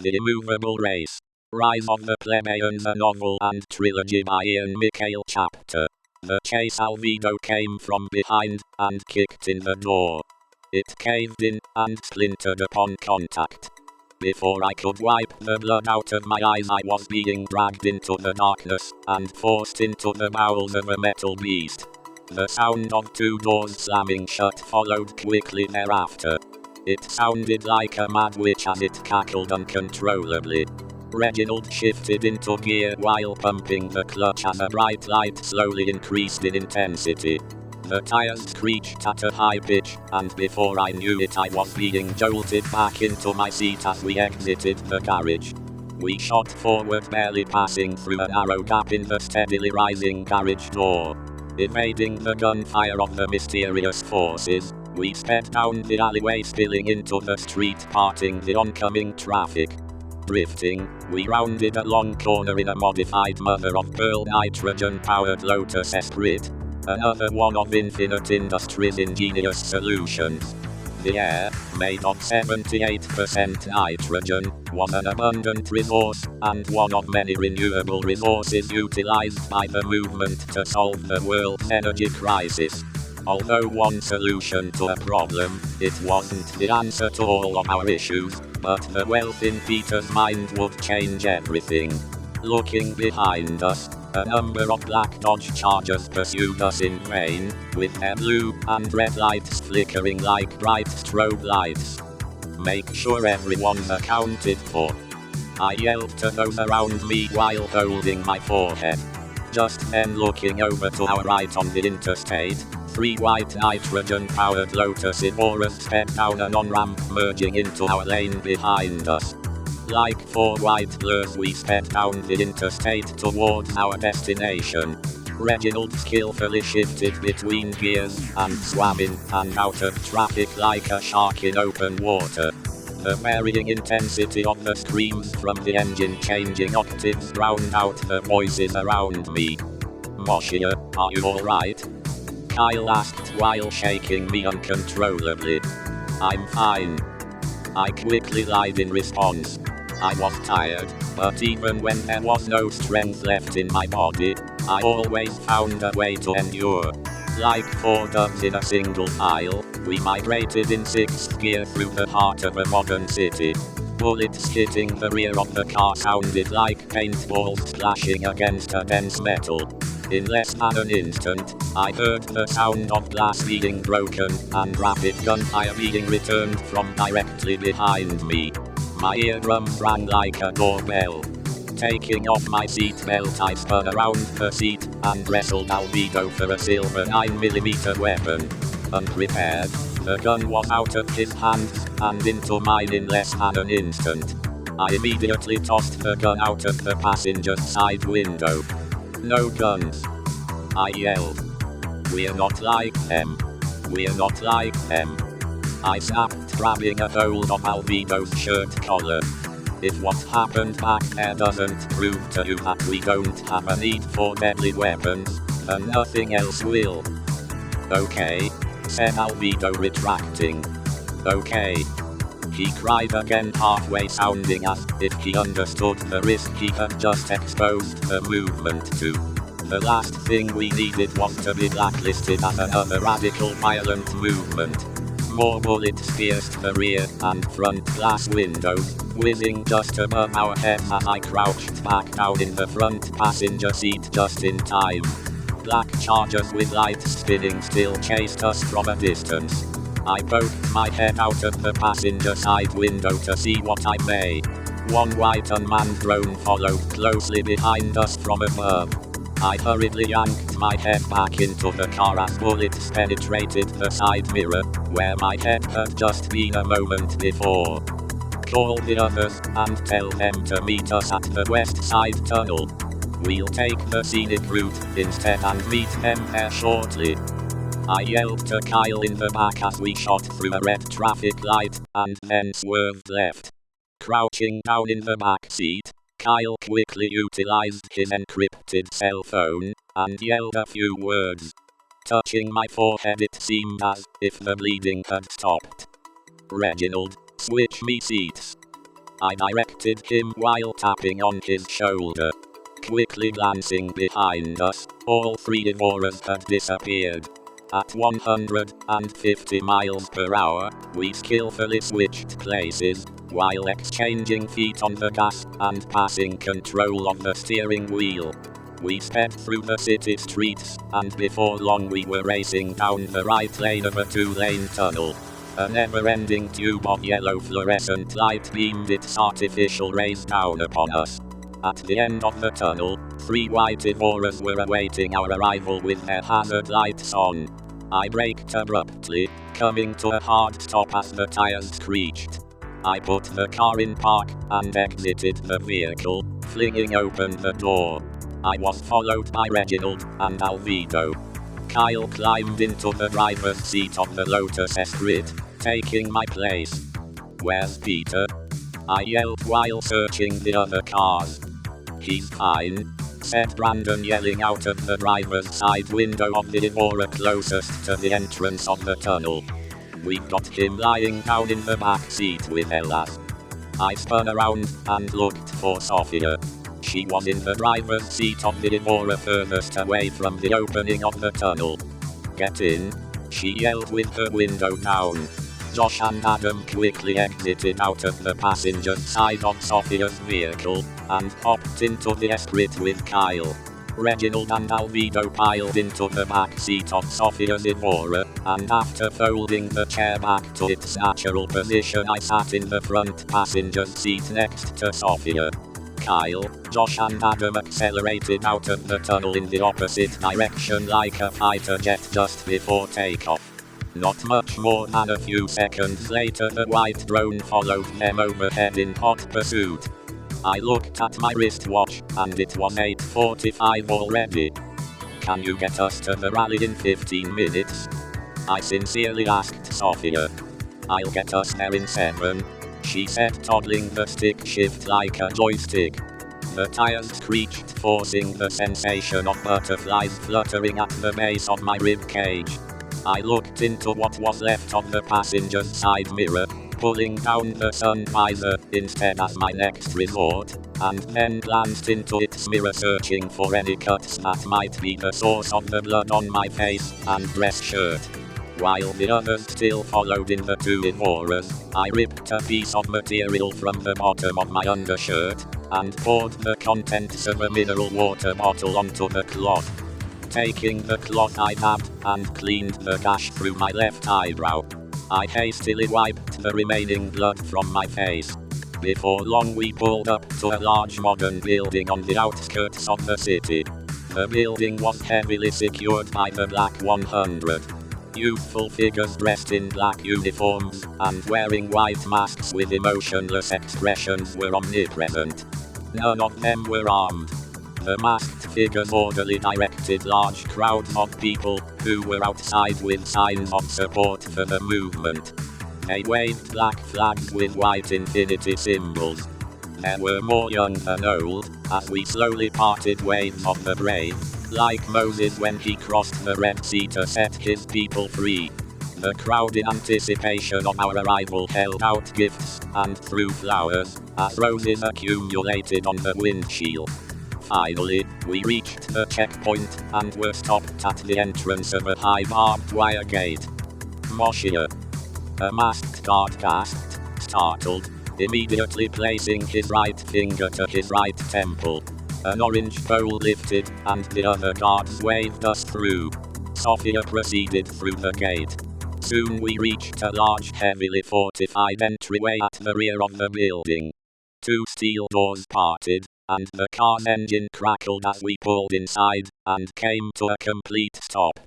The Immovable Race. Rise of the Plebeians, a novel and trilogy by Mikale. Chapter. The chase. Alvido came from behind and kicked in the door. It caved in and splintered upon contact. Before I could wipe the blood out of my eyes, I was being dragged into the darkness and forced into the bowels of a metal beast. The sound of two doors slamming shut followed quickly thereafter. It sounded like a mad witch as it cackled uncontrollably. Reginald shifted into gear while pumping the clutch as a bright light slowly increased in intensity. The tires screeched at a high pitch, and before I knew it I was being jolted back into my seat as we exited the garage. We shot forward, barely passing through a narrow gap in the steadily rising garage door. Evading the gunfire of the mysterious forces, we sped down the alleyway, spilling into the street, parting the oncoming traffic. Drifting, we rounded a long corner in a modified mother-of-pearl nitrogen-powered Lotus Esprit, another one of Infinite Industries' ingenious solutions. The air, made of 78% nitrogen, was an abundant resource, and one of many renewable resources utilized by the movement to solve the world's energy crisis. Although one solution to a problem, it wasn't the answer to all of our issues, but the wealth in Peter's mind would change everything. Looking behind us, a number of black Dodge Chargers pursued us in vain, with their blue and red lights flickering like bright strobe lights. "Make sure everyone's accounted for," I yelled to those around me while holding my forehead. Just then, looking over to our right on the interstate, three white nitrogen-powered Lotus Evoras sped down an on-ramp, merging into our lane behind us. Like four white blurs, we sped down the interstate towards our destination. Reginald skillfully shifted between gears and swam in and out of traffic like a shark in open water. The varying intensity of the screams from the engine changing octaves drowned out the voices around me. "Monsieur, are you alright?" Kyle asked while shaking me uncontrollably. "I'm fine," I quickly lied in response. I was tired, but even when there was no strength left in my body, I always found a way to endure. Like four doves in a single file, we migrated in sixth gear through the heart of a modern city. Bullets hitting the rear of the car sounded like paintballs splashing against a dense metal. In less than an instant, I heard the sound of glass being broken and rapid gunfire being returned from directly behind me. My eardrums rang like a doorbell. Taking off my seatbelt, I spun around the seat and wrestled Alvido for a silver 9mm weapon. Unprepared, the gun was out of his hands and into mine in less than an instant. I immediately tossed the gun out of the passenger's side window. "No guns," I yelled. "We're not like them. We're not like them." I snapped, grabbing a hold of Alvido's shirt collar. "If what happened back there doesn't prove to you that we don't have a need for deadly weapons, then nothing else will." "Okay," said Alvido, retracting. "Okay," he cried again, halfway sounding as if he understood the risk he had just exposed the movement to. The last thing we needed was to be blacklisted as another radical violent movement. More bullets pierced the rear and front glass windows, whizzing just above our heads as I crouched back down in the front passenger seat just in time. Black Chargers with lights spinning still chased us from a distance. I poked my head out of the passenger side window to see what I may. One white unmanned drone followed closely behind us from above. I hurriedly yanked my head back into the car as bullets penetrated the side mirror, where my head had just been a moment before. "Call the others and tell them to meet us at the west side tunnel. We'll take the scenic route instead and meet them there shortly," I yelled to Kyle in the back as we shot through a red traffic light and then swerved left. Crouching down in the back seat, Kyle quickly utilized his encrypted cell phone and yelled a few words. Touching my forehead, it seemed as if the bleeding had stopped. "Reginald, switch me seats." I directed him while tapping on his shoulder. Quickly glancing behind us, all three devourers had disappeared. At 150 miles per hour, we skillfully switched places, while exchanging feet on the gas and passing control of the steering wheel. We sped through the city streets, and before long we were racing down the right lane of a 2-lane tunnel. A never-ending tube of yellow fluorescent light beamed its artificial rays down upon us. At the end of the tunnel, 3 white devourers were awaiting our arrival with their hazard lights on. I braked abruptly, coming to a hard stop as the tires screeched. I put the car in park and exited the vehicle, flinging open the door. I was followed by Reginald and Alvido. Kyle climbed into the driver's seat of the Lotus Esprit, taking my place. "Where's Peter?" I yelled while searching the other cars. "He's fine," said Brandon, yelling out of the driver's side window of the Devourer closest to the entrance of the tunnel. "We've got him lying down in the back seat with Elas." I spun around and looked for Sophia. She was in the driver's seat of the Devourer furthest away from the opening of the tunnel. "Get in," she yelled with her window down. Josh and Adam quickly exited out of the passenger side of Sophia's vehicle, and hopped into the Esprit with Kyle. Reginald and Alvido piled into the back seat of Sophia's Devourer, and after folding the chair back to its natural position, I sat in the front passenger seat next to Sophia. Kyle, Josh and Adam accelerated out of the tunnel in the opposite direction like a fighter jet just before takeoff. Not much more than a few seconds later, the white drone followed them overhead in hot pursuit. I looked at my wristwatch, and it was 8:45 already. "Can you get us to the rally in 15 minutes? I sincerely asked Sophia. "I'll get us there in 7, she said, toddling the stick shift like a joystick. The tires screeched, forcing the sensation of butterflies fluttering at the base of my rib cage. I looked into what was left of the passenger's side mirror, pulling down the sun visor instead as my next resort, and then glanced into its mirror, searching for any cuts that might be the source of the blood on my face and dress shirt. While the others still followed in the 2 Devourers, I ripped a piece of material from the bottom of my undershirt, and poured the contents of a mineral water bottle onto the cloth. Taking the cloth, I dabbed and cleaned the gash through my left eyebrow. I hastily wiped the remaining blood from my face. Before long we pulled up to a large modern building on the outskirts of the city. The building was heavily secured by the Black 100. Youthful figures dressed in black uniforms and wearing white masks with emotionless expressions were omnipresent. None of them were armed. The masked figures orderly directed large crowds of people who were outside with signs of support for the movement. They waved black flags with white infinity symbols. There were more young than old, as we slowly parted waves of the brave, like Moses when he crossed the Red Sea to set his people free. The crowd in anticipation of our arrival held out gifts and threw flowers, as roses accumulated on the windshield. Finally, we reached the checkpoint and were stopped at the entrance of a high barbed wire gate. "Moshia!" a masked guard gasped, startled, immediately placing his right finger to his right temple. An orange bowl lifted, and the other guards waved us through. Sophia proceeded through the gate. Soon we reached a large, heavily fortified entryway at the rear of the building. 2 steel doors parted, and the car's engine crackled as we pulled inside, and came to a complete stop.